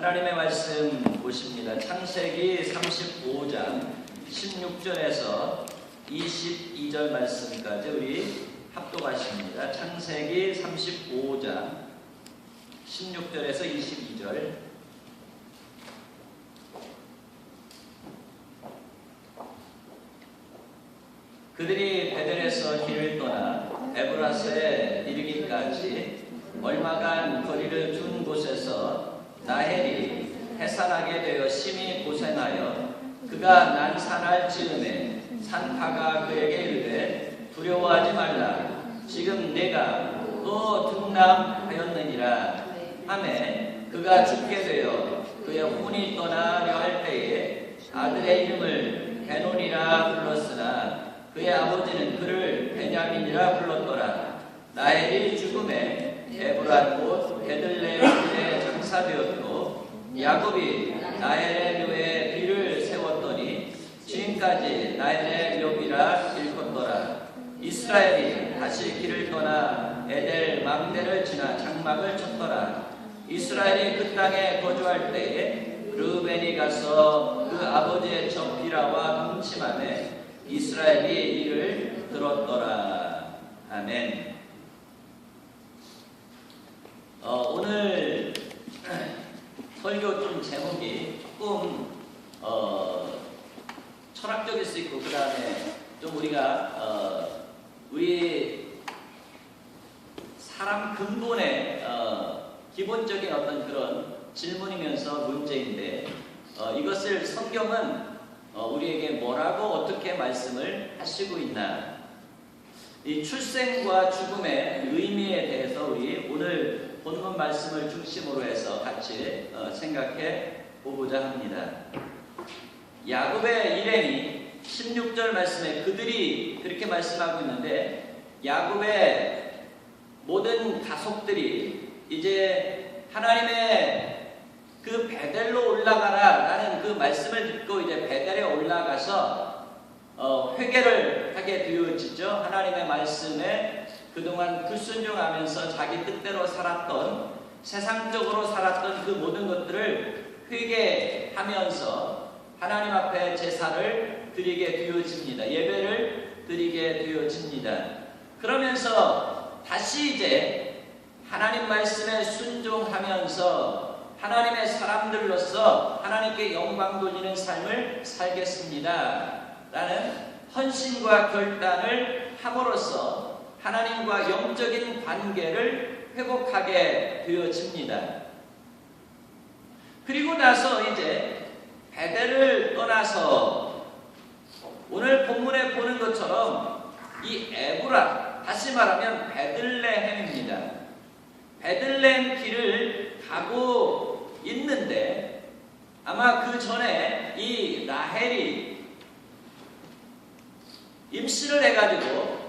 하나님의 말씀 보십니다. 창세기 35장 16절에서 22절 말씀까지 우리 합독하십니다. 창세기 35장 16절에서 22절. 그들이 베델에서 길을 떠나 에브라스에 이르기까지 얼마간 거리를 둔 곳에서 라헬이 해산하게 되어 심히 고생하여 그가 난산할 즈음에 산파가 그에게 이르되 두려워하지 말라. 지금 내가 또 등남하였느니라 하매 그가 죽게 되어 그의 혼이 떠나려 할 때에 아들의 이름을 베논이라 불렀으나 그의 아버지는 그를 베냐민이라 불렀더라. 라헬이 죽음에 에브라 곧 베들레헴에 장사되었고 야곱이 라헬의 묘에 비를 세웠더니 지금까지 라헬의 묘비라 일컫더라. 이스라엘이 다시 길을 떠나 에델 망대를 지나 장막을 쳤더라. 이스라엘이 그 땅에 거주할 때에 르우벤이 가서 그 아버지의 적 비라와 동침하매 이스라엘이 이를 들었더라. 아멘. 오늘 설교 좀 제목이 조금 철학적일 수 있고, 그 다음에 좀 우리가 우리 사람 근본의 기본적인 어떤 그런 질문이면서 문제인데, 이것을 성경은 우리에게 뭐라고 어떻게 말씀을 하시고 있나, 이 출생과 죽음의 의미에 대해서 우리 오늘 본문 말씀을 중심으로 해서 같이 생각해 보고자 합니다. 야곱의 일행이 16절 말씀에 그들이 그렇게 말씀하고 있는데, 야곱의 모든 가족들이 이제 하나님의 그 베델로 올라가라 라는 그 말씀을 듣고 이제 베델에 올라가서 회개를 하게 되어지죠. 하나님의 말씀에 그동안 불순종하면서 자기 뜻대로 살았던, 세상적으로 살았던 그 모든 것들을 회개하면서 하나님 앞에 제사를 드리게 되어집니다. 예배를 드리게 되어집니다. 그러면서 다시 이제 하나님 말씀에 순종하면서 하나님의 사람들로서 하나님께 영광 돌리는 삶을 살겠습니다 라는 헌신과 결단을 함으로써 하나님과 영적인 관계를 회복하게 되어집니다. 그리고 나서 이제 베델을 떠나서 오늘 본문에 보는 것처럼 이 에브라, 다시 말하면 베들레헴입니다. 베들레헴 길을 가고 있는데, 아마 그 전에 이 라헬이 임신을 해가지고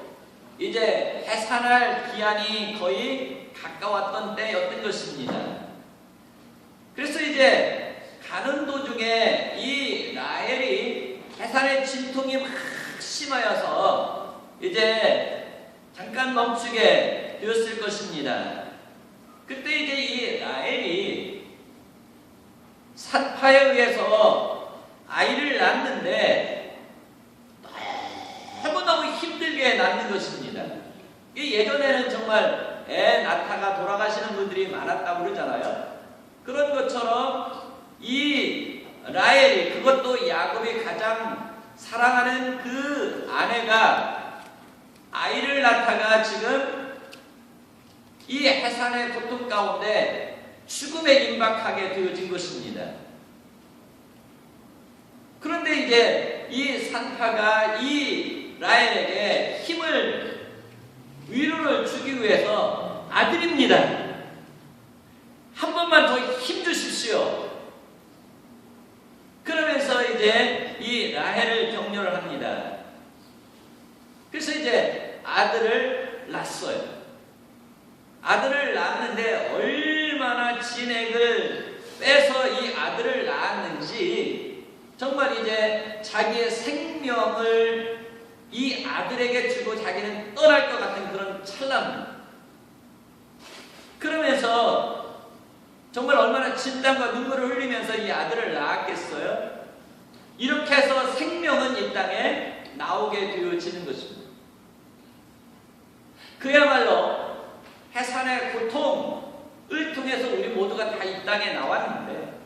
이제 해산할 기한이 거의 가까웠던 때였던 것입니다. 그래서 이제 가는 도중에 이 라헬이 해산의 진통이 막 심하여서 이제 잠깐 멈추게 되었을 것입니다. 그때 이제 이 라헬이 산파에 의해서 아이를 낳는데 너무너무 힘들게 낳는 것입니다. 예전에는 정말 애 낳다가 돌아가시는 분들이 많았다고 그러잖아요. 그런 것처럼 이 라헬이, 그것도 야곱이 가장 사랑하는 그 아내가 아이를 낳다가 지금 이 해산의 고통 가운데 죽음에 임박하게 되어진 것입니다. 그런데 이제 이 산파가 이 라헬에게 힘을, 위로를 주기 위해서 아들입니다. 한 번만 더 힘 주십시오. 그러면서 이제 이 라헬을 격려를 합니다. 그래서 이제 아들을 낳았어요. 아들을 낳았는데 얼마나 진액을 빼서 이 아들을 낳았는지, 정말 이제 자기의 생명을 이 아들에게 주고 자기는 떠날 것 같은 그런 찰나입니다. 그러면서 정말 얼마나 진땀과 눈물을 흘리면서 이 아들을 낳았겠어요? 이렇게 해서 생명은 이 땅에 나오게 되어지는 것입니다. 그야말로 해산의 고통을 통해서 우리 모두가 다 이 땅에 나왔는데,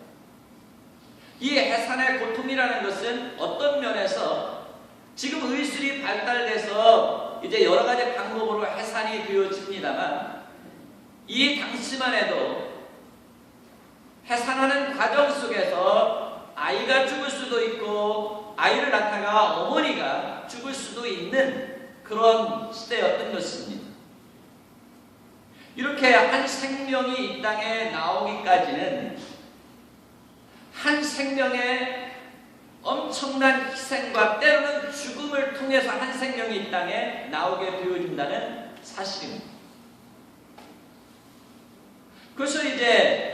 이 해산의 고통이라는 것은 어떤 면에서 지금 의술이 발달돼서 이제 여러 가지 방법으로 해산이 되어집니다만, 이 당시만 해도 해산하는 과정 속에서 아이가 죽을 수도 있고 아이를 낳다가 어머니가 죽을 수도 있는 그런 시대였던 것입니다. 이렇게 한 생명이 이 땅에 나오기까지는 한 생명의 엄청난 희생과 때로는 죽음을 통해서 한 생명이 이 땅에 나오게 되어진다는 사실입니다. 그래서 이제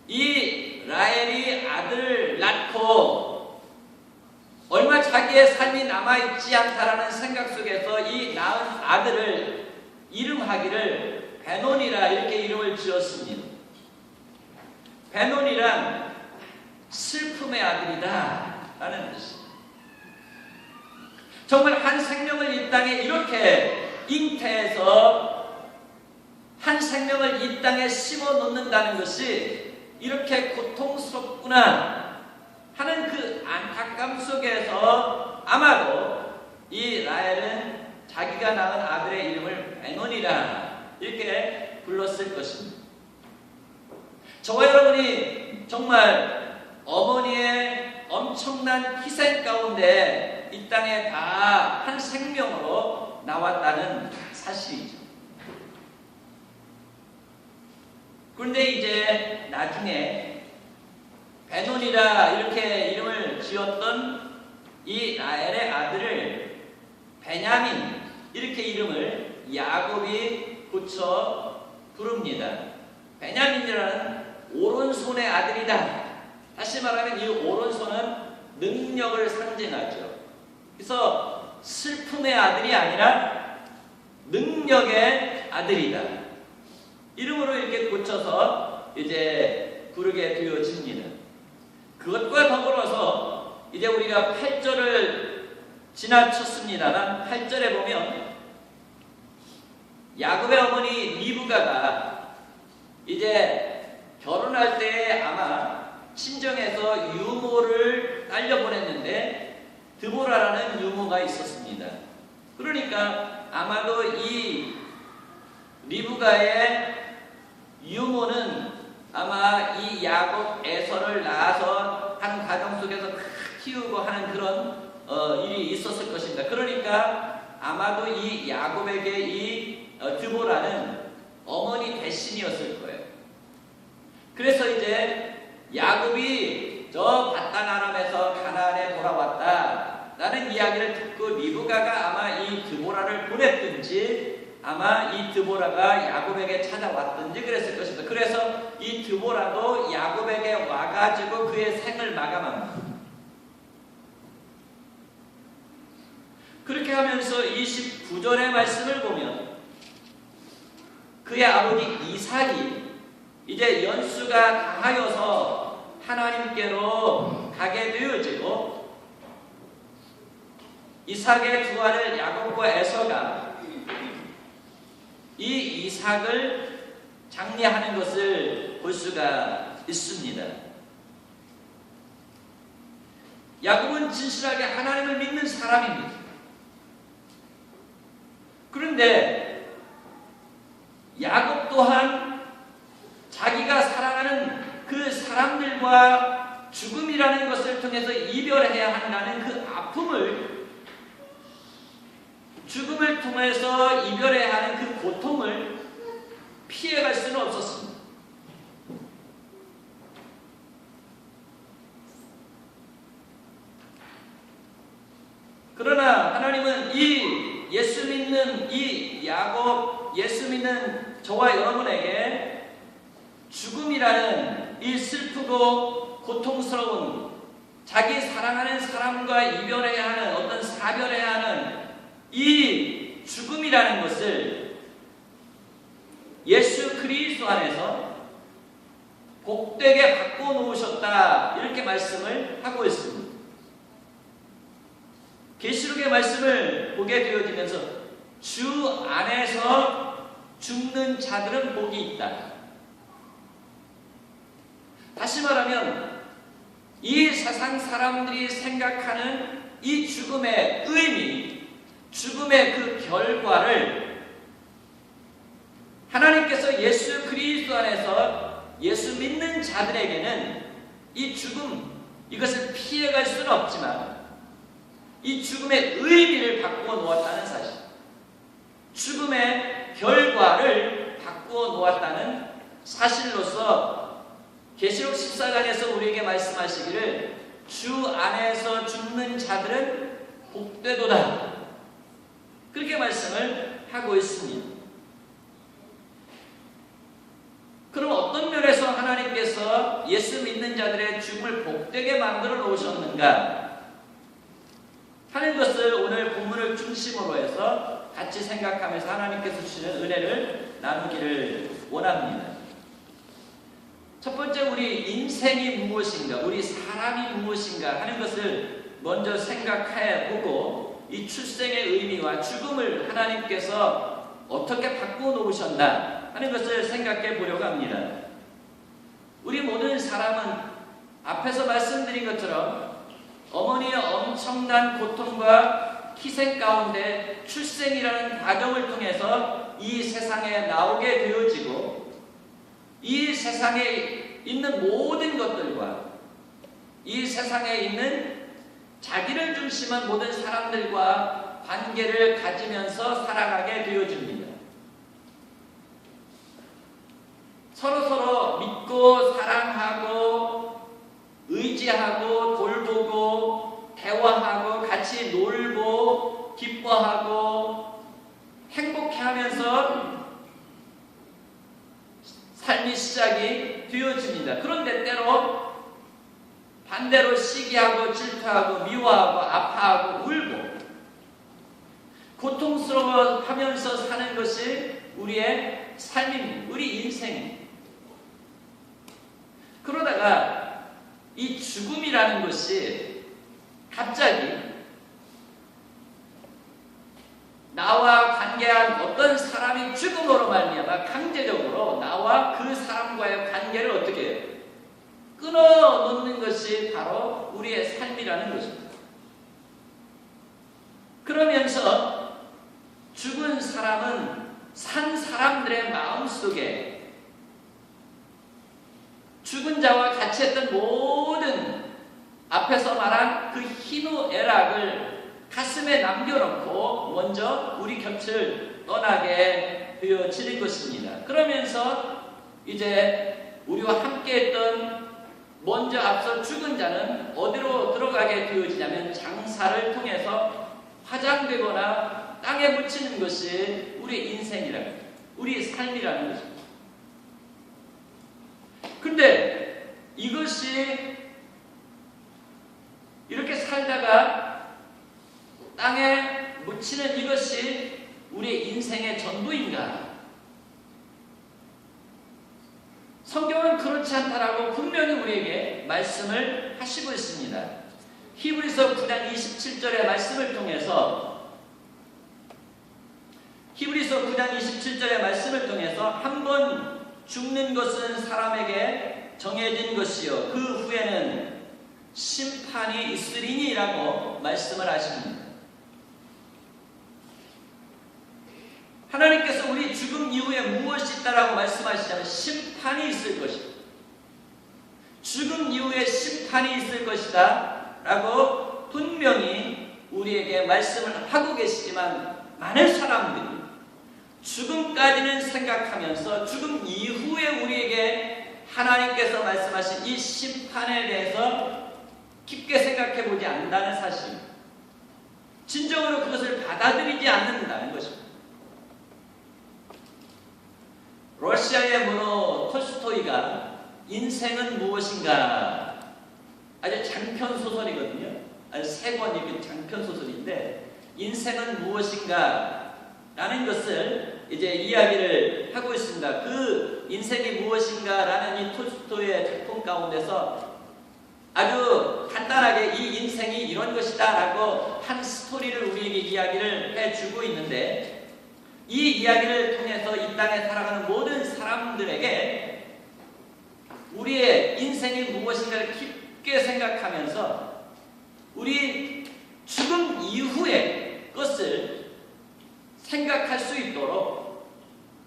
이 라헬이 아들을 낳고 얼마 자기의 삶이 남아있지 않다라는 생각 속에서 이 낳은 아들을 이름하기를 베논이라 이렇게 이름을 지었습니다. 베논이란 슬픔의 아들이다 라는 뜻입니다. 정말 한 생명을 이 땅에 이렇게 잉태해서 한 생명을 이 땅에 심어 놓는다는 것이 이렇게 고통스럽구나 하는 그 안타까움 속에서 아마도 이 라헬은 자기가 낳은 아들의 이름을 베논이라 이렇게 불렀을 것입니다. 저와 여러분이 정말 어머니의 엄청난 희생 가운데 이 땅에 다 한 생명으로 나왔다는 사실이죠. 그런데 이제 나중에 베논이라 이렇게 이름을 지었던 이 라헬의 아들을 베냐민 이렇게 이름을 야곱이 붙여 부릅니다. 베냐민이라는 오른손의 아들이다. 다시 말하면 이 오른손은 능력을 상징하죠. 그래서 슬픔의 아들이 아니라 능력의 아들이다. 이름으로 이렇게 고쳐서 이제 부르게 되어집니다. 그것과 더불어서 이제 우리가 8절을 지나쳤습니다만 8절에 보면 야곱의 어머니 리브가가 이제 결혼할 때 아마 친정에서 유모를 딸려보냈는데 드보라라는 유모가 있었습니다. 그러니까 아마도 이 리브가의 유모는 아마 이 야곱 에서를 낳아서 한 가정 속에서 키우고 하는 그런 일이 있었을 것입니다. 그러니까 아마도 이 야곱에게 이 드보라는 어머니 대신이었을 거예요. 그래서 이제 야곱이 저 바단 아람에서 가나안에 돌아왔다 라는 이야기를 듣고 리브가가 아마 이 드보라를 보냈든지 아마 이 드보라가 야곱에게 찾아왔든지 그랬을 것입니다. 그래서 이 드보라도 야곱에게 와가지고 그의 생을 마감합니다. 그렇게 하면서 29절의 말씀을 보면 그의 아버지 이삭이 이제 연수가 다하여서 하나님께로 가게 되어지고 이삭의 두 아들 야곱과 에서가 이 이삭을 장례하는 것을 볼 수가 있습니다. 야곱은 진실하게 하나님을 믿는 사람입니다. 그런데 야곱 또한 자기가 사랑하는 그 사람들과 죽음이라는 것을 통해서 이별해야 한다는 그 아픔을 죽음을 통해서 이별해야 하는 그 고통을 피해갈 수는 없었습니다. 그러나 하나님은 이 예수 믿는 이 야곱, 예수 믿는 저와 여러분에게 죽음이라는 이 슬프고 고통스러운 자기 사랑하는 사람과 이별해야 하는 어떤 사별해야 하는 이 죽음이라는 것을 예수 그리스도 안에서 복되게 바꿔 놓으셨다. 이렇게 말씀을 하고 있습니다. 계시록의 말씀을 보게 되어지면서 주 안에서 죽는 자들은 복이 있다. 다시 말하면 이 세상 사람들이 생각하는 이 죽음의 의미, 죽음의 그 결과를 하나님께서 예수 그리스도 안에서 예수 믿는 자들에게는 이 죽음, 이것을 피해갈 수는 없지만 이 죽음의 의미를 바꾸어 놓았다는 사실, 죽음의 결과를 바꾸어 놓았다는 사실로서 계시록 14장에서 우리에게 말씀하시기를 주 안에서 죽는 자들은 복되도다. 그렇게 말씀을 하고 있습니다. 그럼 어떤 면에서 하나님께서 예수 믿는 자들의 죽음을 복되게 만들어 놓으셨는가 하는 것을 오늘 본문을 중심으로 해서 같이 생각하면서 하나님께서 주시는 은혜를 나누기를 원합니다. 첫 번째, 우리 인생이 무엇인가, 우리 사람이 무엇인가 하는 것을 먼저 생각해 보고 이 출생의 의미와 죽음을 하나님께서 어떻게 바꾸어 놓으셨나 하는 것을 생각해 보려고 합니다. 우리 모든 사람은 앞에서 말씀드린 것처럼 어머니의 엄청난 고통과 희생 가운데 출생이라는 과정을 통해서 이 세상에 나오게 되어지고 이 세상에 있는 모든 것들과 이 세상에 있는 자기를 중심한 모든 사람들과 관계를 가지면서 살아가게 되어집니다. 서로서로 믿고 사랑하고 의지하고 돌보고 대화하고 같이 놀고 기뻐하고 행복해하면서 삶이 시작이 되어집니다. 그런데 때로 반대로 시기하고 질투하고 미워하고 아파하고 울고 고통스러워하면서 사는 것이 우리의 삶입니다. 우리 인생입니다. 그러다가 이 죽음이라는 것이 갑자기 나와 관계한 어떤 사람이 죽음으로 말미암아 강제적으로 나와 그 사람과의 관계를 어떻게 해요? 끊어놓는 것이 바로 우리의 삶이라는 것입니다. 그러면서 죽은 사람은 산 사람들의 마음속에 죽은 자와 같이 했던 모든 앞에서 말한 그 희노애락을 가슴에 남겨놓고 먼저 우리 곁을 떠나게 되어지는 것입니다. 그러면서 이제 우리와 함께했던 먼저 앞서 죽은 자는 어디로 들어가게 되어지냐면 장사를 통해서 화장되거나 땅에 묻히는 것이 우리 인생이라는, 우리 삶이라는 것입니다. 근데 이것이 이렇게 살다가 땅에 묻히는 이것이 우리의 인생의 전부인가? 성경은 그렇지 않다라고 분명히 우리에게 말씀을 하시고 있습니다. 히브리서 9장 27절의 말씀을 통해서 한 번 죽는 것은 사람에게 정해진 것이요 그 후에는 심판이 있으리니라고 말씀을 하십니다. 하나님께서 우리 죽음 이후에 무엇이 있다라고 말씀하시자면 심판이 있을 것이다. 죽음 이후에 심판이 있을 것이다 라고 분명히 우리에게 말씀을 하고 계시지만 많은 사람들이 죽음까지는 생각하면서 죽음 이후에 우리에게 하나님께서 말씀하신 이 심판에 대해서 깊게 생각해 보지 않는다는 사실, 진정으로 그것을 받아들이지 않는다는 것입니다. 러시아의 문호 톨스토이가 인생은 무엇인가, 아주 장편 소설이거든요. 아주 3권이 장편 소설인데 인생은 무엇인가 라는 것을 이제 이야기를 하고 있습니다. 그 인생이 무엇인가라는 이 톨스토이의 작품 가운데서 아주 간단하게 이 인생이 이런 것이다라고 한 스토리를 우리에게 이야기를 해주고 있는데, 이 이야기를 통해서 이 땅에 살아가는 모든 사람들에게 우리의 인생이 무엇인가를 깊게 생각하면서 우리 죽음 이후의 것을 생각할 수 있도록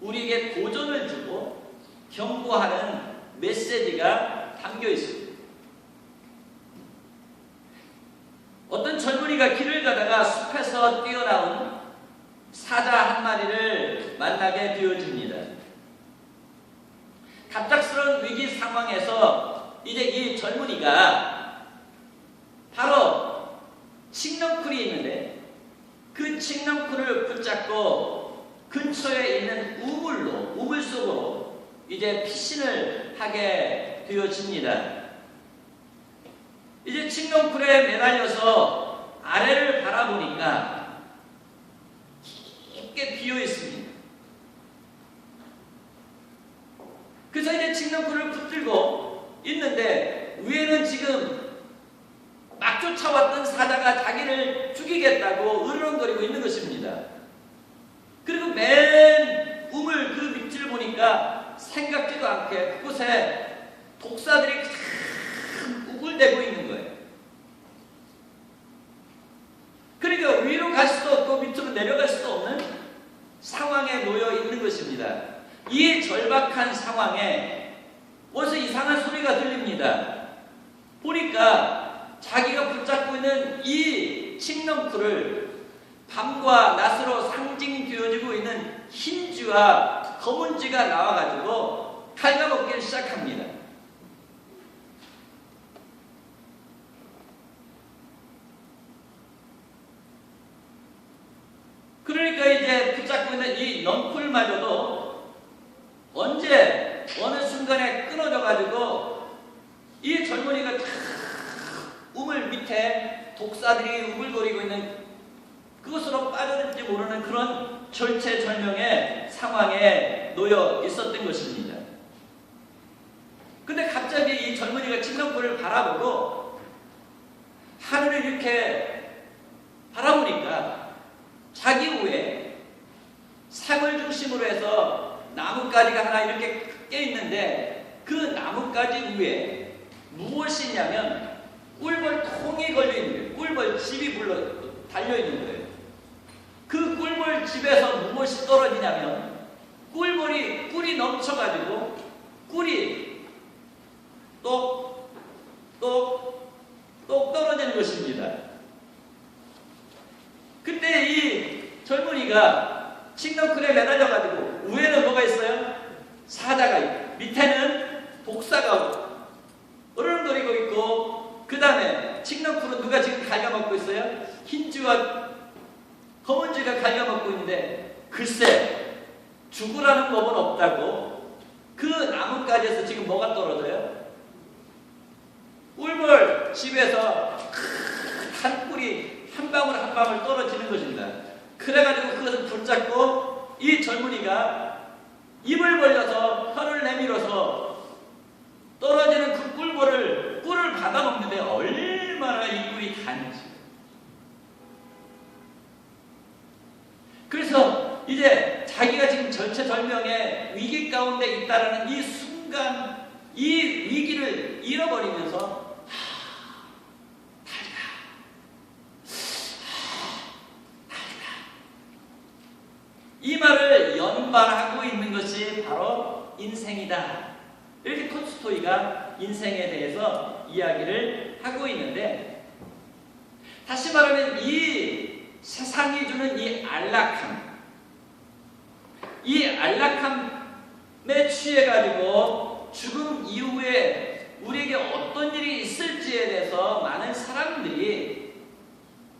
우리에게 도전을 주고 경고하는 메시지가 담겨 있습니다. 어떤 젊은이가 길을 가다가 숲에서 뛰어나온 사자 한 마리를 만나게 되어집니다. 갑작스러운 위기 상황에서 이제 이 젊은이가 바로 칡넝쿨이 있는데 그 칡넝쿨을 붙잡고 근처에 있는 우물 속으로 이제 피신을 하게 되어집니다. 이제 칡넝쿨에 매달려서 아래를 바라보니까 깊게 비어 있습니다. 그래서 이제 칡넝쿨을 붙들고 있는데 위에는 지금 막 쫓아왔던 사자가 자기를 죽이겠다고 으르렁거리고 있는 것입니다. 그리고 맨 우물 그 밑을 보니까 생각지도 않게 그곳에 독사들이 우글대고 있는 거예요. 그러니까 위로 갈 수도 없고 밑으로 내려갈 수도 없는 상황에 놓여 있는 것입니다. 이 절박한 상황에 어디서 이상한 소리가 들립니다. 보니까 자기가 붙잡고 있는 이 칡넝쿨을 밤과 낮으로 상징되어지고 있는 흰 쥐와 검은 쥐가 나와가지고 갉아먹기를 시작합니다. 그러니까 이제 붙잡고 있는 이 넝쿨마저도 언제 어느 순간에 끊어져가지고 이 젊은이가 우물 밑에 독사들이 우글거리고 있는 그것으로 빠져들지 모르는 그런 절체절명의 상황에 놓여 있었던 것입니다. 근데 갑자기 이 젊은이가 칡넝쿨을 바라보고 하늘을 이렇게 바라보니까 자기 위에 샘을 중심으로 해서 나뭇가지가 하나 이렇게 크게 있는데 그 나뭇가지 위에 무엇이냐면 꿀벌통이 걸려있는 거예요. 꿀벌집이 달려있는 거예요. 그 꿀벌집에서 무엇이 떨어지냐면 꿀이 넘쳐가지고 꿀이 똑 떨어지는 것입니다. 그때 이 젊은이가 칡넝쿨에 매달려가지고 위에는 뭐가 있어요? 사자가 있고 밑에는 독사가 으르렁거리고 있고 그 다음에 칡넝쿨은 누가 지금 갉아먹고 있어요? 흰쥐와 검은쥐가 갉아먹고 있는데 글쎄 죽으라는 법은 없다고 그 나뭇가지에서 지금 뭐가 떨어져요? 꿀벌 집에서 한 꿀이 한 방울 한 방울 떨어지는 것입니다. 그래가지고 그것을 붙잡고 이 젊은이가 입을 벌려서 혀를 내밀어서 떨어지는 그 꿀을 받아먹는데 얼마나 이 꿀이 단지. 그래서 이제 자기가 지금 절체절명의 위기 가운데 있다라는 이 순간 이 위기를 잃어버리면서 이 말을 연발하고 있는 것이 바로 인생이다. 이렇게 톨스토이가 인생에 대해서 이야기를 하고 있는데, 다시 말하면 이 세상이 주는 이 안락함에 취해가지고 죽음 이후에 우리에게 어떤 일이 있을지에 대해서 많은 사람들이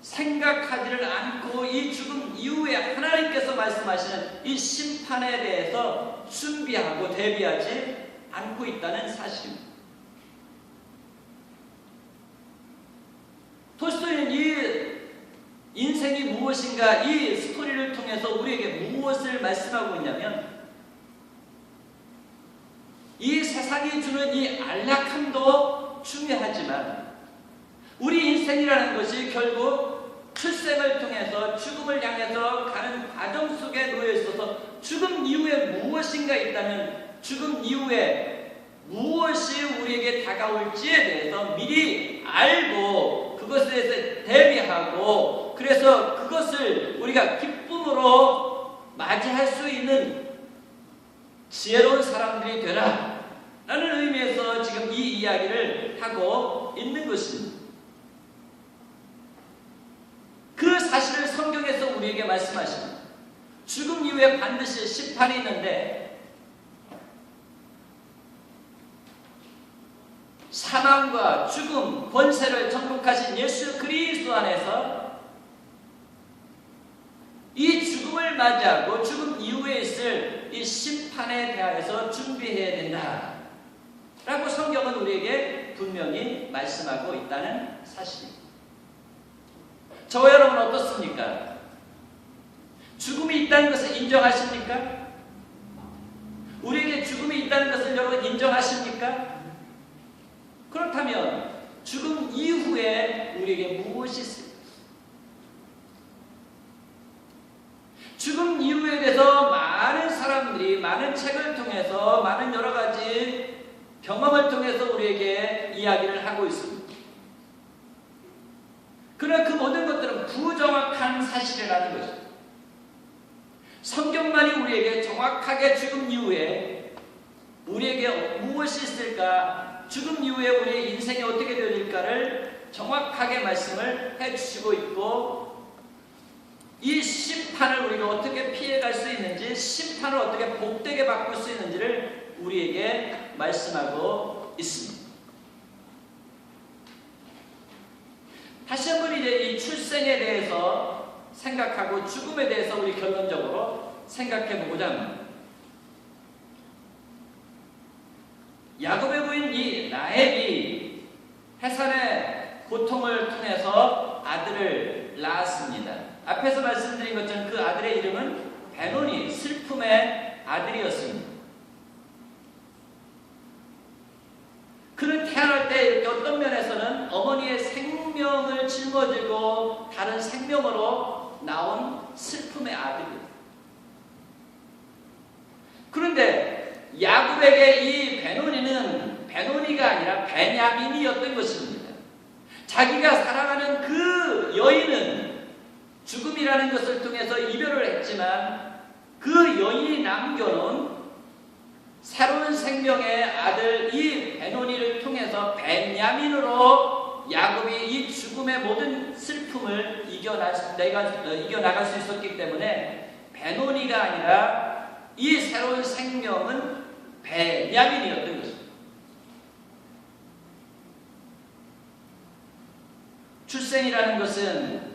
생각하지를 않고 이 죽음 이후에 하나님께서 말씀하시는 이 심판에 대해서 준비하고 대비하지 않고 있다는 사실입니다. 톨스토이는 이 인생이 무엇인가 이 스토리를 통해서 우리에게 무엇을 말씀하고 있냐면 이 세상이 주는 이 안락함도 중요하지만 우리 인생이라는 것이 결국 출생을 통해서 죽음을 향해서 가는 과정 속에 놓여 있어서 죽음 이후에 무엇인가 있다면 죽음 이후에 무엇이 우리에게 다가올지에 대해서 미리 알고 그것에 대해서 대비하고 그래서 그것을 우리가 기쁨으로 맞이할 수 있는 지혜로운 사람들이 되라 라는 의미에서 지금 이 이야기를 하고 있는 것입니다. 그 사실을 성경에서 우리에게 말씀하십니다. 죽음 이후에 반드시 심판이 있는데 사망과 죽음, 권세를 정복하신 예수 그리스도 안에서 이 죽음을 맞이하고 죽음 이후에 있을 이 심판에 대하여서 준비해야 된다 라고 성경은 우리에게 분명히 말씀하고 있다는 사실입니다. 저와 여러분 어떻습니까? 죽음이 있다는 것을 인정하십니까? 우리에게 죽음이 있다는 것을 여러분 인정하십니까? 그렇다면 죽음 이후에 우리에게 무엇이 있습니까? 죽음 이후에 대해서 많은 사람들이 많은 책을 통해서 많은 여러 가지 경험을 통해서 우리에게 이야기를 하고 있습니다. 그러나 그 모든 것들은 부정확한 사실이라는 것입니다. 성경만이 우리에게 정확하게 죽음 이후에 우리에게 무엇이 있을까, 죽음 이후에 우리의 인생이 어떻게 되어질까를 정확하게 말씀을 해주시고 있고 이 심판을 우리가 어떻게 피해갈 수 있는지 심판을 어떻게 복되게 바꿀 수 있는지를 우리에게 말씀하고 있습니다. 다시 한번 이제 이 출생에 대해서 생각하고 죽음에 대해서 우리 결론적으로 생각해 보고자 합니다. 야곱의 부인 이 라헬이 해산의 고통을 통해서 아들을 낳았습니다. 앞에서 말씀드린 것처럼 그 아들의 이름은 베노니, 슬픔의 아들이었습니다. 그는 태어날 때 이렇게 어떤 면에서는 어머니의 생명을 짊어지고 다른 생명으로 나온 슬픔의 아들이에요. 그런데 야곱에게 이 베노니는 베노니가 아니라 베냐민이었던 것입니다. 자기가 사랑하는 그 여인은 죽음이라는 것을 통해서 이별을 했지만 그 여인이 남겨놓은 새로운 생명의 아들 이 베노니를 통해서 베냐민으로 야곱이 이 죽음의 모든 슬픔을 이겨나갈 수 있었기 때문에 베노니가 아니라 이 새로운 생명은 베냐민이었던 것입니다. 출생이라는 것은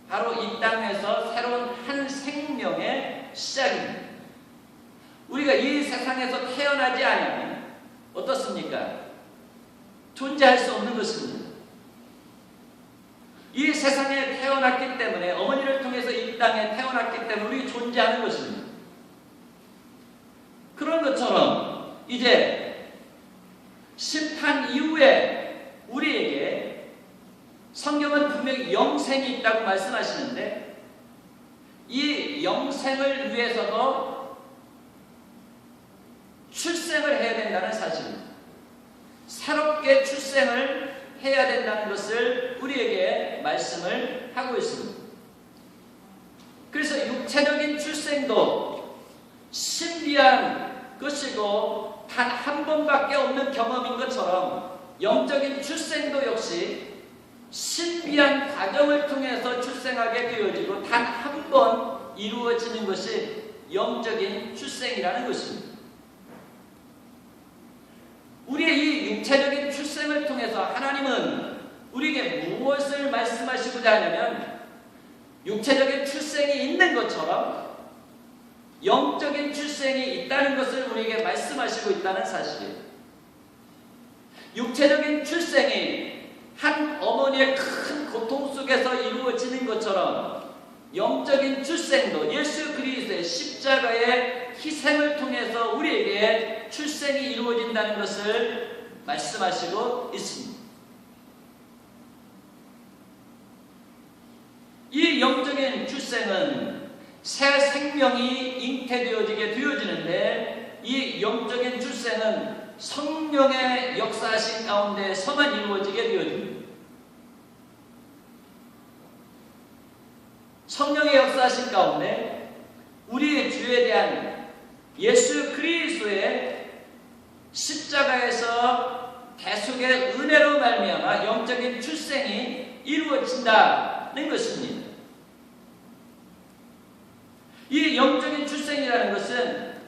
바로 이 땅에서 새로운 한 생명의 시작입니다. 우리가 이 세상에서 태어나지 않으면 어떻습니까? 존재할 수 없는 것입니다. 이 세상에 태어났기 때문에 어머니를 통해서 이 땅에 태어났기 때문에 우리 존재하는 것입니다. 그런 것처럼 이제 심판 이후에 우리에게 성경은 분명히 영생이 있다고 말씀하시는데 이 영생을 위해서도 출생을 해야 된다는 사실입니다. 새롭게 출생을 해야 된다는 것을 우리에게 말씀을 하고 있습니다. 그래서 육체적인 출생도 신비한 것이고 단 한 번밖에 없는 경험인 것처럼 영적인 출생도 역시 신비한 과정을 통해서 출생하게 되어지고 단 한 번 이루어지는 것이 영적인 출생이라는 것입니다. 우리의 이 육체적인 출생을 통해서 하나님은 우리에게 무엇을 말씀하시고자 하냐면 육체적인 출생이 있는 것처럼 영적인 출생이 있다는 것을 우리에게 말씀하시고 있다는 사실이에요. 육체적인 출생이 한 어머니의 큰 고통 속에서 이루어지는 것처럼 영적인 출생도 예수 그리스도의 십자가의 희생을 통해서 우리에게 출생이 이루어진다는 것을 말씀하시고 있습니다. 이 영적인 출생은 새 생명이 잉태되어지게 되어지는데, 이 영적인 출생은 성령의 역사하신 가운데서만 이루어지게 되어집니다. 성령의 역사하신 가운데 우리의 죄에 대한 예수 그리스도의 십자가에서 대속의 은혜로 말미암아 영적인 출생이 이루어진다는 것입니다. 이 영적인 출생이라는 것은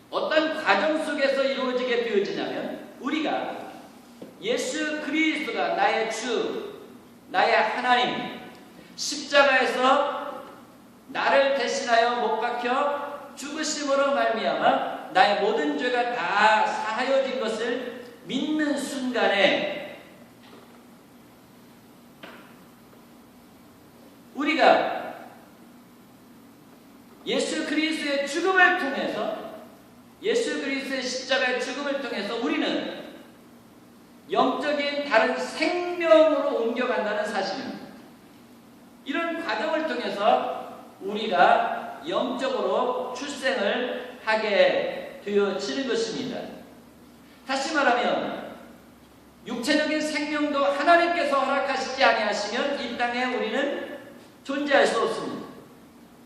어떤 과정 속에서 이루어지게 되어지냐면, 우리가 예수 그리스도가 나의 주, 나의 하나님, 십자가에서 나를 대신하여 못 박혀 죽으심으로 말미암아 나의 모든 죄가 다 사하여진 것을 믿는 순간에 우리가 예수 그리스도의 죽음을 통해서, 예수 그리스도의 십자가의 죽음을 통해서 우리는 영적인 다른 생명으로 옮겨간다는 사실입니다. 이런 과정을 통해서 우리가 영적으로 출생을 하게 되어지는 것입니다. 다시 말하면 육체적인 생명도 하나님께서 허락하시지 아니하시면 이 땅에 우리는 존재할 수 없습니다.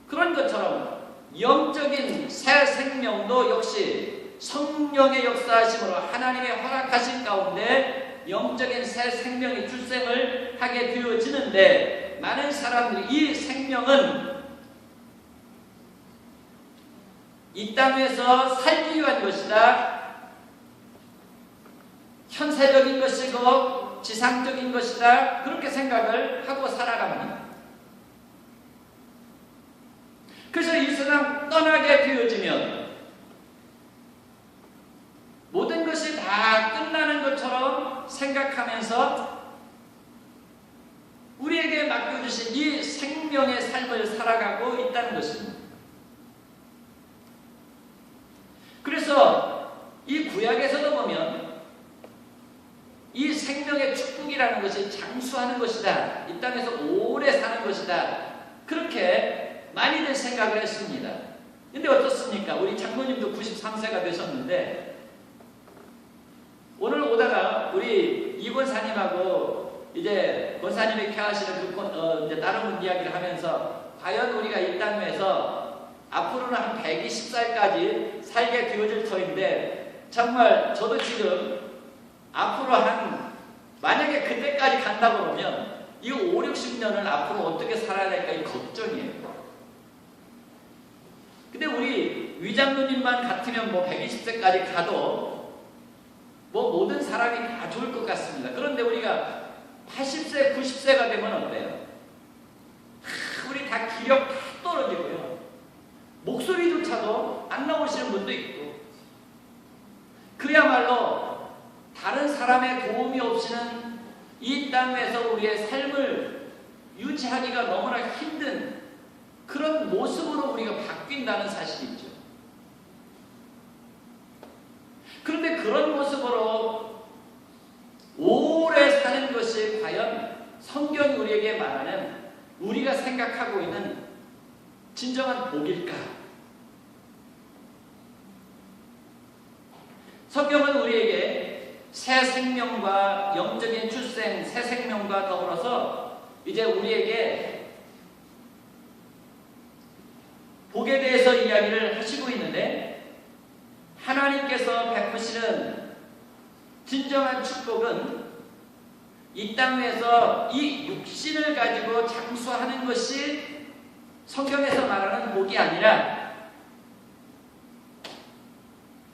그런 것처럼 영적인 새 생명도 역시 성령의 역사하심으로 하나님의 허락하신 가운데 영적인 새 생명이 출생을 하게 되어지는데, 많은 사람들이 이 생명은 이 땅에서 살기 위한 것이다, 현세적인 것이고 지상적인 것이다, 그렇게 생각을 하고 살아갑니다. 그래서 이 세상 떠나게 되어지면 모든 것이 다 끝나는 것처럼 생각하면서 우리에게 맡겨주신 이 생명의 삶을 살아가고 있다는 것입니다. 그래서 이 구약에서도 보면 이 생명의 축복이라는 것이 장수하는 것이다, 이 땅에서 오래 사는 것이다, 그렇게 많이들 생각을 했습니다. 근데 어떻습니까? 우리 장로님도 93세가 되셨는데, 오늘 오다가 우리 이 권사님하고 이제 권사님이 케어하시는 이제 다른 분 이야기를 하면서, 과연 우리가 이 땅에서 앞으로는 한 120살까지 살게 되어질 터인데, 정말 저도 지금 앞으로 만약에 그때까지 간다고 그러면 이 5, 60년을 앞으로 어떻게 살아야 될까 이 걱정이에요. 근데 우리 위장로님만 같으면 120세까지 가도 모든 사람이 다 좋을 것 같습니다. 그런데 우리가 80세, 90세가 되면 어때요? 우리 다 기력 다 떨어지고요. 목소리조차도 안 나오시는 분도 있고, 그야말로 다른 사람의 도움이 없이는 이 땅에서 우리의 삶을 유지하기가 너무나 힘든 그런 모습으로 우리가 바뀐다는 사실이죠. 그런데 그런 모습으로 오래 사는 것이 과연 성경이 우리에게 말하는, 우리가 생각하고 있는 진정한 복일까? 성경은 우리에게 새 생명과 영적인 출생, 새 생명과 더불어서 이제 우리에게 복에 대해서 이야기를 하시고 있는데, 하나님께서 베푸시는 진정한 축복은 이 땅에서 이 육신을 가지고 장수하는 것이 성경에서 말하는 복이 아니라,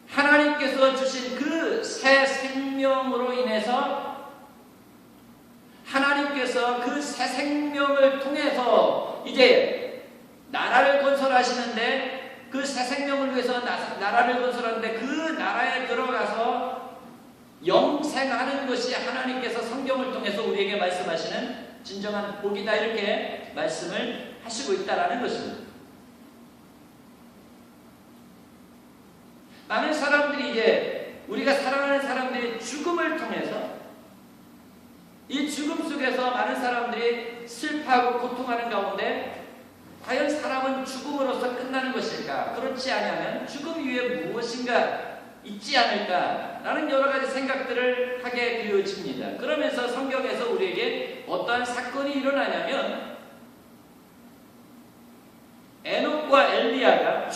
하나님께서 주신 그 새 생명으로 인해서 하나님께서 그 새 생명을 통해서 이제 나라를 건설하시는데, 그 새 생명을 위해서 나라를 건설하는데 그 나라에 들어가서 영생하는 것이 하나님께서 성경을 통해서 우리에게 말씀하시는 진정한 복이다, 이렇게 말씀을 하시고 있다는 것입니다. 많은 사람들이 이제 우리가 사랑하는 사람들이 죽음을 통해서 이 죽음 속에서 많은 사람들이 슬퍼하고 고통하는 가운데 과연 사람은 죽음으로써 끝나는 것일까? 그렇지 않으면 죽음 이후에 무엇인가 있지 않을까라는 여러 가지 생각들을 하게 되어집니다. 그러면서 성경에서 우리에게 어떠한 사건이 일어나냐면 에녹과 엘리야가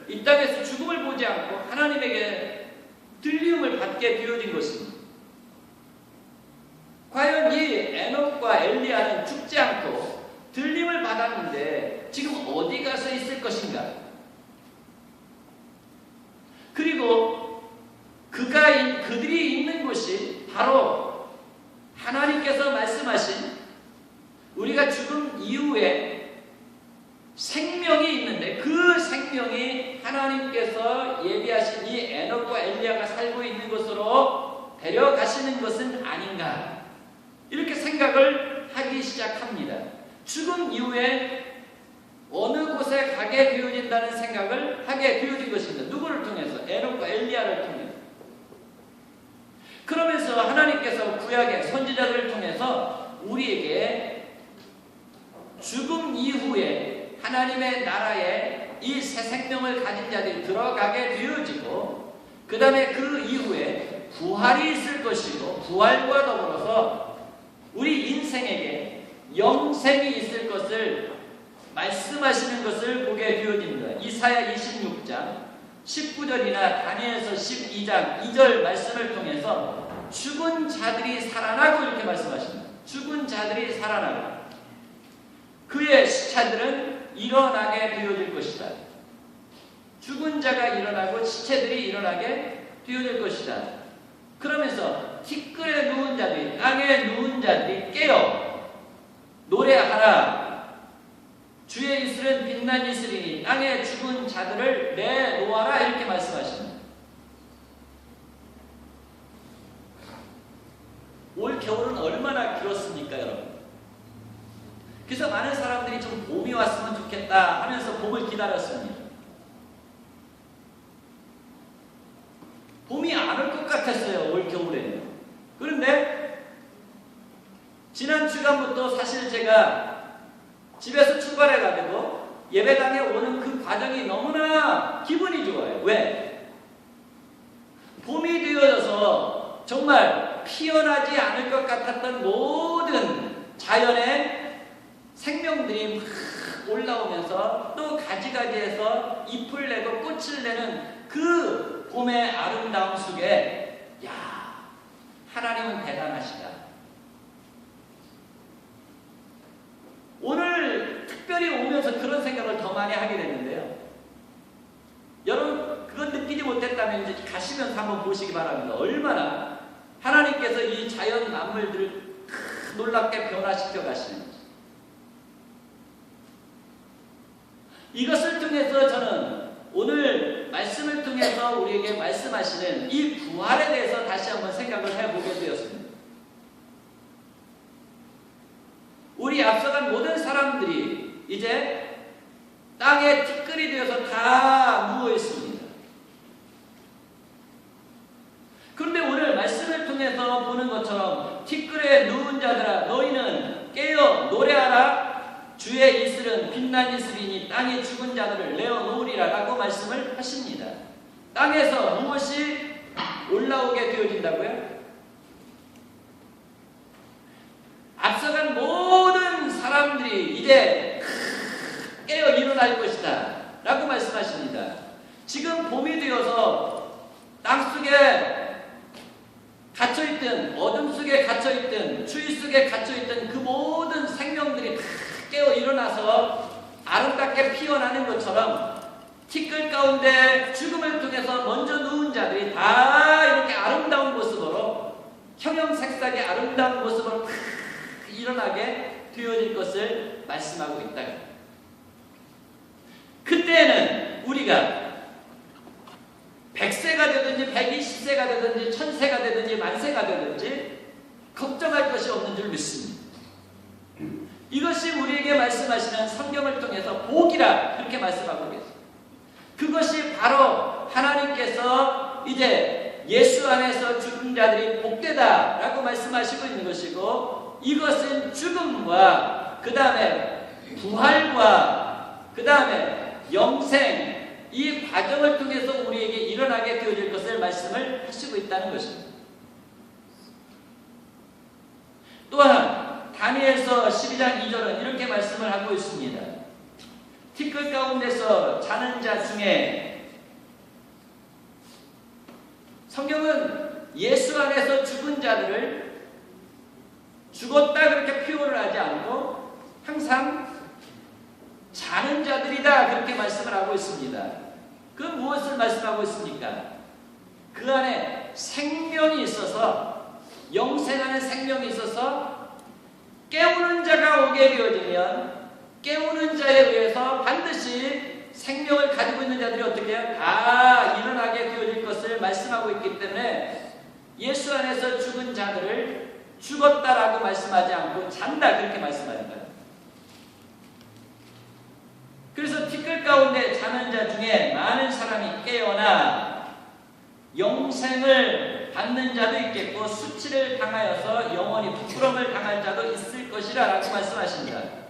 이 땅에서 죽음을 보지 않고 하나님에게 들림을 받게 되어진 것입니다. 과연 이 에녹과 엘리야는 죽지 않고 들림을 받았는데 지금 어디 가서 있을 것인가? 그리고 그들이 있는 곳이 바로 하나님께서 말씀하신 우리가 죽음 이후에 생명이 있는데 그 생명이 하나님께서 예비하신 이 에녹과 엘리야가 살고 있는 곳으로 데려가시는 것은 아닌가? 이렇게 생각을 하기 시작합니다. 죽음 이후에 어느 곳에 가게 되어진다는 생각을 하게 되어진 것입니다. 누구를 통해서? 에녹과 엘리야를 통해서. 그러면서 하나님께서 구약의 선지자들을 통해서 우리에게 죽음 이후에 하나님의 나라에 이 새 생명을 가진 자들이 들어가게 되어지고 그 다음에 그 이후에 부활이 있을 것이고 부활과 더불어서 우리 인생에게 영생이 있을 것을 말씀하시는 것을 보게 되어집니다. 이사야 26장 19절이나 다니엘서 12장 2절 말씀을 통해서 죽은 자들이 살아나고 이렇게 말씀하십니다. 죽은 자들이 살아나고 그의 시체들은 일어나게 되어질 것이다. 죽은 자가 일어나고 시체들이 일어나게 되어질 것이다. 그러면서 티끌에 누운 자들이 땅에 누운 자들이 깨어 노래하라. 주의 이슬은 빛난 이슬이니 땅에 죽은 자들을 내놓아라 이렇게 말씀하십니다. 올 겨울은 얼마나 길었습니까 여러분? 그래서 많은 사람들이 좀 봄이 왔으면 좋겠다 하면서 봄을 기다렸습니다. 봄이 안 올 것 같았어요. 올 겨울에는. 그런데 지난 주간부터 사실 제가 집에서 출발해가지고 예배당에 오는 그 과정이 너무나 기분이 좋아요. 왜? 봄이 되어져서 정말 피어나지 않을 것 같았던 모든 자연의 생명들이 막 올라오면서 또 가지가지해서 잎을 내고 꽃을 내는 그 봄의 아름다움 속에 야, 하나님은 대단하시다. 오늘 특별히 오면서 그런 생각을 더 많이 하게 됐는데요. 여러분 그건 느끼지 못했다면 이제 가시면서 한번 보시기 바랍니다. 얼마나 하나님께서 이 자연 만물들을 놀랍게 변화시켜 가시는지. 이것을 통해서 저는 오늘 말씀을 통해서 우리에게 말씀하시는 이 부활에 대해서 다시 한번 생각을 해보게 되었습니다. 우리 앞서간 모든 사람들이 이제 땅에 티끌이 되어서 다 누워 있습니다. 그런데 오늘 말씀을 통해서 보는 것처럼 티끌에 누운 자들아 너희는 깨어 노래하라. 주의 이슬은 빛난 이슬이니 땅에 죽은 자들을 내어놓으리라 라고 말씀을 하십니다. 땅에서 무엇이 올라오게 되어진다고요? 앞서간 모든 사람들이 이제 깨어 일어날 것이다 라고 말씀하십니다. 지금 봄이 되어서 땅속에 갇혀있든 어둠 속에 갇혀있든 추위 속에 갇혀있든 그 모든 생명들이 다 깨어 일어나서 아름답게 피어나는 것처럼 티끌 가운데 죽음을 통해서 먼저 누운 자들이 다 이렇게 아름다운 모습으로 형형색색의 아름다운 모습으로 다 일어나게 되어질 것을 말씀하고 있다. 그때는 우리가 100세가 되든지 120세가 되든지 1000세가 되든지 만세가 되든지 걱정할 것이 없는 줄 믿습니다. 이것이 우리에게 말씀하시는 성경을 통해서 복이라 그렇게 말씀하고 계십니다. 그것이 바로 하나님께서 이제 예수 안에서 죽은 자들이 복되다라고 말씀하시고 있는 것이고, 이것은 죽음과 그 다음에 부활과 그 다음에 영생, 이 과정을 통해서 우리에게 일어나게 되어질 것을 말씀을 하시고 있다는 것입니다. 또한 다니엘서 12장 2절은 이렇게 말씀을 하고 있습니다. 티끌 가운데서 자는 자 중에, 성경은 예수 안에서 죽은 자들을 죽었다 그렇게 표현을 하지 않고 항상 자는 자들이다 그렇게 말씀을 하고 있습니다. 그 무엇을 말씀하고 있습니까? 그 안에 생명이 있어서, 영생하는 생명이 있어서 깨우는 자가 오게 되어지면 깨우는 자에 의해서 반드시 생명을 가지고 있는 자들이 어떻게 해요? 다 일어나게 되어질 것을 말씀하고 있기 때문에 예수 안에서 죽은 자들을 죽었다라고 말씀하지 않고 잔다 그렇게 말씀하는 거예요. 그래서 티끌 가운데 자는 자 중에 많은 사람이 깨어나 영생을 받는 자도 있겠고 수치를 당하여서 영원히 부끄러움을 당할 자도 있을 것이라 라고 말씀하십니다.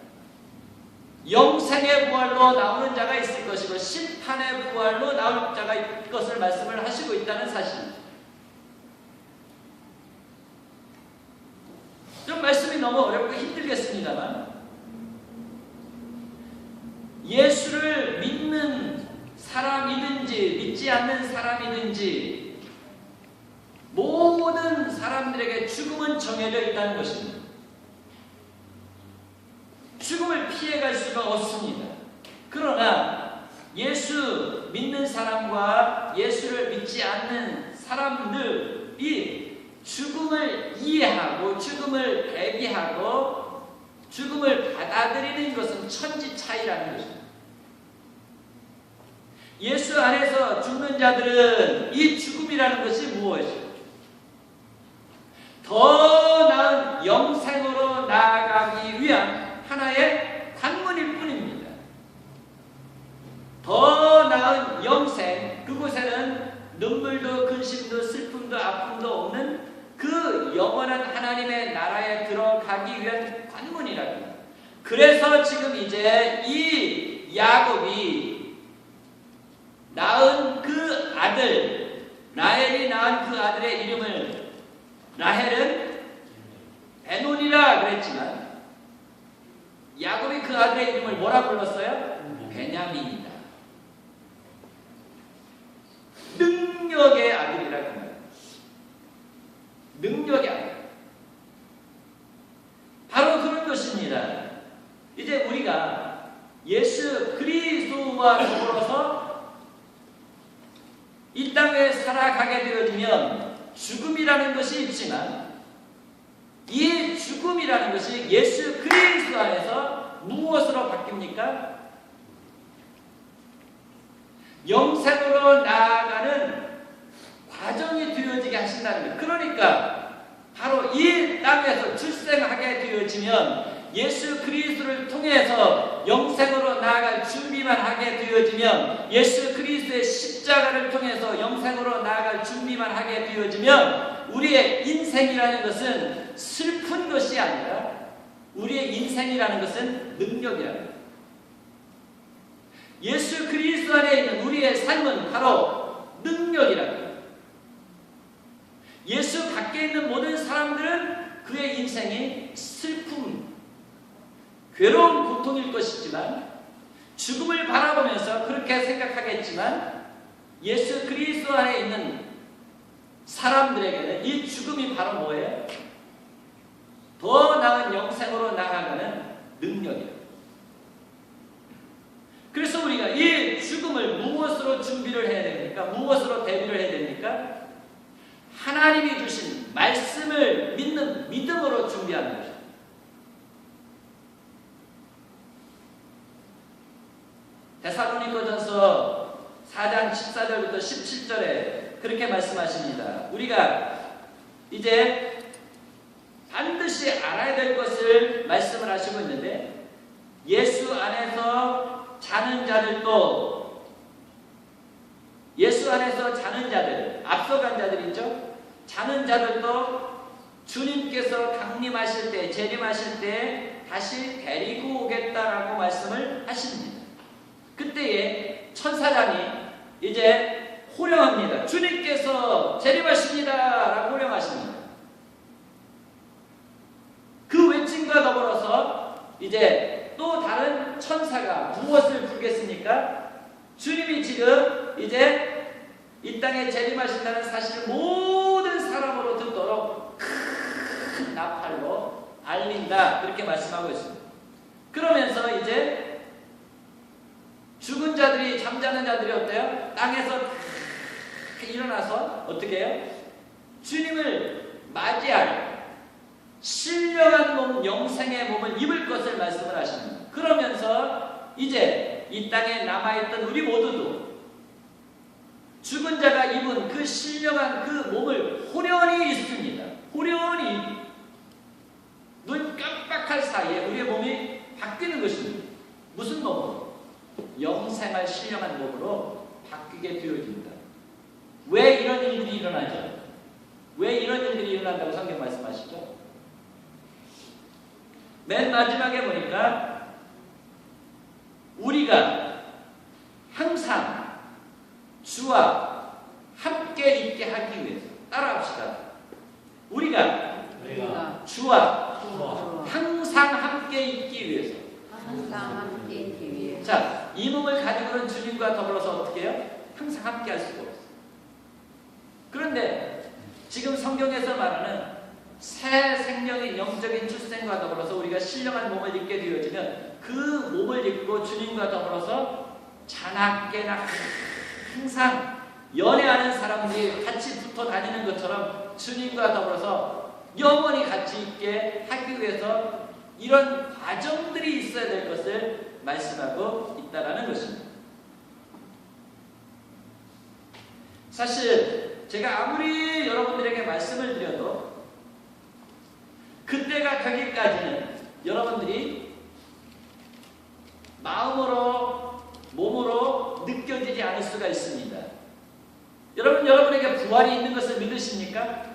영생의 부활로 나오는 자가 있을 것이고 심판의 부활로 나올 자가 있을 것을 말씀을 하시고 있다는 사실입니다. 좀 말씀이 너무 어렵고 힘들겠습니다만, 예수를 믿는 사람이든지 믿지 않는 사람이든지 모든 사람들에게 죽음은 정해져 있다는 것입니다. 죽음을 피해갈 수가 없습니다. 그러나 예수 믿는 사람과 예수를 믿지 않는 사람들이 죽음을 이해하고 죽음을 대비하고 죽음을 받아들이는 것은 천지 차이라는 것입니다. 예수 안에서 죽는 자들은 이 죽음이라는 것이 무엇이죠? 더 나은 영생으로 나아가기 위한 하나의 관문일 뿐입니다. 더 나은 영생, 그곳에는 눈물도 근심도 슬픔도 아픔도 없는 그 영원한 하나님의 나라에 들어가기 위한 관문이라고 합니다. 그래서 지금 이제 이 야곱이 낳은 그 아들, 라헬이 낳은 그 아들의 이름을, 라헬은 베논이라 그랬지만 야곱이 그 아들의 이름을 뭐라 불렀어요? 베냐민이다. 능력의 아들이라고 합니다. 능력의 아들. 바로 그런 것입니다. 이제 우리가 예수 그리스도와 더불어서 이 땅에 살아가게 되어지면 죽음이라는 것이 있지만 이 죽음이라는 것이 예수 그리스도 안에서 무엇으로 바뀝니까? 영생으로 나아가는 과정이 되어지게 하신다는 거예요. 그러니까 바로 이 땅에서 출생하게 되어지면 예수 그리스도를 통해서 영생으로 나아갈 준비만 하게 되어지면, 예수 그리스도의 십자가를 통해서 영생으로 나아갈 준비만 하게 되어지면 우리의 인생이라는 것은 슬픈 것이 아니라 우리의 인생이라는 것은 능력이라는 거예요. 예수 그리스도 안에 있는 우리의 삶은 바로 능력이라는 거예요. 예수 밖에 있는 모든 사람들은 그의 인생이 슬픔, 괴로운 고통일 것이지만 죽음을 바라보면서 그렇게 생각하겠지만 예수 그리스도 안에 있는 사람들에게는 이 죽음이 바로 뭐예요? 더 나은 영생으로 나아가는 능력이에요. 그래서 우리가 이 죽음을 무엇으로 준비를 해야 됩니까? 무엇으로 대비를 해야 됩니까? 하나님이 주신 말씀을 믿는 믿음으로 준비하는 것입니다. 데살로니가전서 4장 14절부터 17절에 그렇게 말씀하십니다. 우리가 이제 반드시 반드시 알아야 될 것을 말씀을 하시고 있는데, 예수 안에서 자는 자들도, 예수 안에서 자는 자들, 앞서간 자들이죠. 자는 자들도 주님께서 강림하실 때, 재림하실 때 다시 데리고 오겠다라고 말씀을 하십니다. 그때에 천사장이 이제 호령합니다. 주님께서 재림하십니다 라고 호령하십니다. 그 외침과 더불어서 이제 또 다른 천사가 무엇을 부르겠습니까? 주님이 지금 이제 이 땅에 재림하신다는 사실을 모든 사람으로 듣도록 큰 나팔로 알린다, 그렇게 말씀하고 있습니다. 그러면서 이제 죽은 자들이, 잠자는 자들이 어때요? 땅에서 일어나서 어떻게 해요? 주님을 맞이할 신령한 몸, 영생의 몸을 입을 것을 말씀을 하십니다. 그러면서 이제 이 땅에 남아있던 우리 모두도 죽은 자가 입은 그 신령한 그 몸을 호련히 입습니다. 호련히 눈 깜빡할 사이에 우리의 몸이 바뀌는 것입니다. 무슨 몸으로? 영생할 신령한 몸으로 바뀌게 되어진다. 왜 이런 일들이 일어나죠? 왜 이런 일들이 일어난다고 성경 말씀하시죠? 맨 마지막에 보니까 우리가 항상 주와 함께 있게 하기 위해서, 따라합시다. 우리가 주와 항상 함께 있기 위해서. 자, 이 몸을 가지고는 주님과 더불어서 어떻게 해요? 항상 함께 할 수가 없어요. 그런데 지금 성경에서 말하는 새 생명인 영적인 출생과 더불어서 우리가 신령한 몸을 입게 되어지면 그 몸을 입고 주님과 더불어서 자나깨나 항상 연애하는 사람들이 같이 붙어 다니는 것처럼 주님과 더불어서 영원히 같이 있게 하기 위해서 이런 과정들이 있어야 될 것을 말씀하고 있다는 것입니다. 사실 제가 아무리 여러분들에게 말씀을 드려도 그때가 되기까지는 여러분들이 마음으로, 몸으로 느껴지지 않을 수가 있습니다. 여러분에게 부활이 있는 것을 믿으십니까?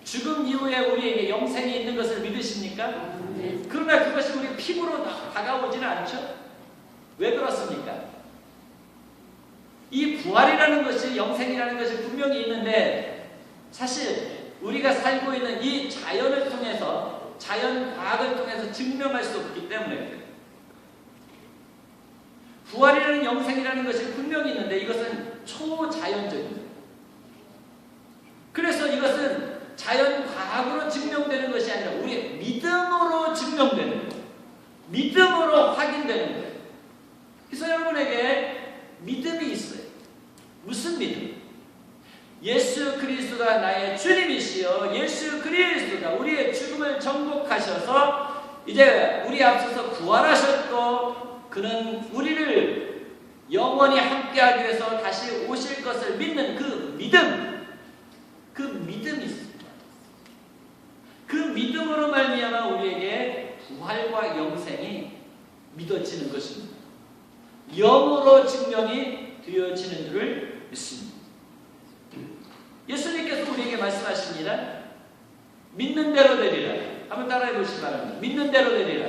죽음 이후에 우리에게 영생이 있는 것을 믿으십니까? 그러나 그것이 우리 피부로 다가오지는 않죠? 왜 그렇습니까? 이 부활이라는 것이, 영생이라는 것이 분명히 있는데 사실 우리가 살고 있는 이 자연을 통해서, 자연 과학을 통해서 증명할 수 없기 때문에 그래요. 부활이라는, 영생이라는 것이 분명히 있는데 이것은 초자연적입니다. 그래서 이것은 자연 과학으로 증명되는 것이 아니라 우리의 믿음으로 증명되는 거예요. 믿음으로 확인되는 거예요. 그래서 여러분에게 믿음이 있어요. 무슨 믿음? 예수 그리스도가 나의 주님이시여, 예수 그리스도가 우리의 죽음을 정복하셔서 이제 우리 앞서서 부활하셨고 그는 우리를 영원히 함께하기 위해서 다시 오실 것을 믿는 그 믿음, 그 믿음이 있습니다. 그 믿음으로 말미암아 우리에게 부활과 영생이 믿어지는 것입니다. 영으로 증명이 되어지는 줄을 믿습니다. 예수님께서 우리에게 말씀하십니다. 믿는 대로 되리라. 한번 따라해 보시기 바랍니다. 믿는 대로 되리라.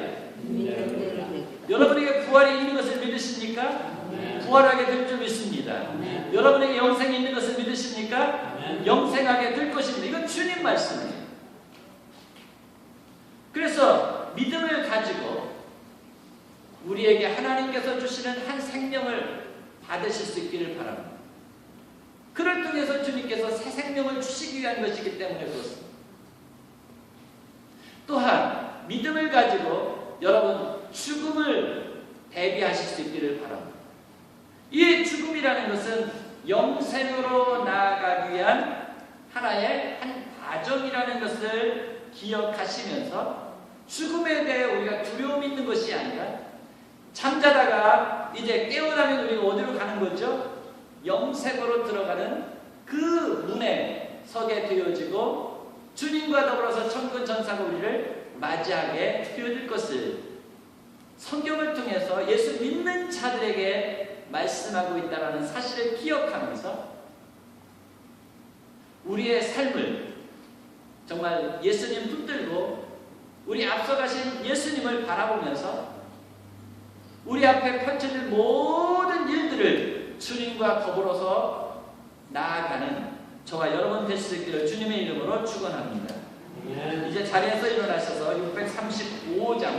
여러분에게 부활이 있는 것을 믿으십니까? 부활하게 될 줄 믿습니다. 여러분에게 영생이 있는 것을 믿으십니까? 영생하게 될 것입니다. 이건 주님 말씀이에요. 그래서 믿음을 가지고 우리에게 하나님께서 주시는 한 생명을 받으실 수 있기를 바랍니다. 그를 통해서 주님께서 새 생명을 주시기 위한 것이기 때문에 그렇습니다. 또한 믿음을 가지고 여러분 죽음을 대비하실 수 있기를 바랍니다. 이 죽음이라는 것은 영생으로 나아가기 위한 하나의 한 과정이라는 것을 기억하시면서 죽음에 대해 우리가 두려움 있는 것이 아니라 잠자다가 이제 깨어나면 우리가 어디로 가는 거죠? 영생으로 들어가는 그 문에 서게 되어지고 주님과 더불어서 천군 천사가 우리를 맞이하게 되어질 것을 성경을 통해서 예수 믿는 자들에게 말씀하고 있다는 사실을 기억하면서 우리의 삶을 정말 예수님 붙들고 우리 앞서가신 예수님을 바라보면서 우리 앞에 펼쳐질 모든 일들을 주님과 더불어서 나아가는 저와 여러분 될 수 있기를 주님의 이름으로 축원합니다. 이제 자리에서 일어나셔서 635장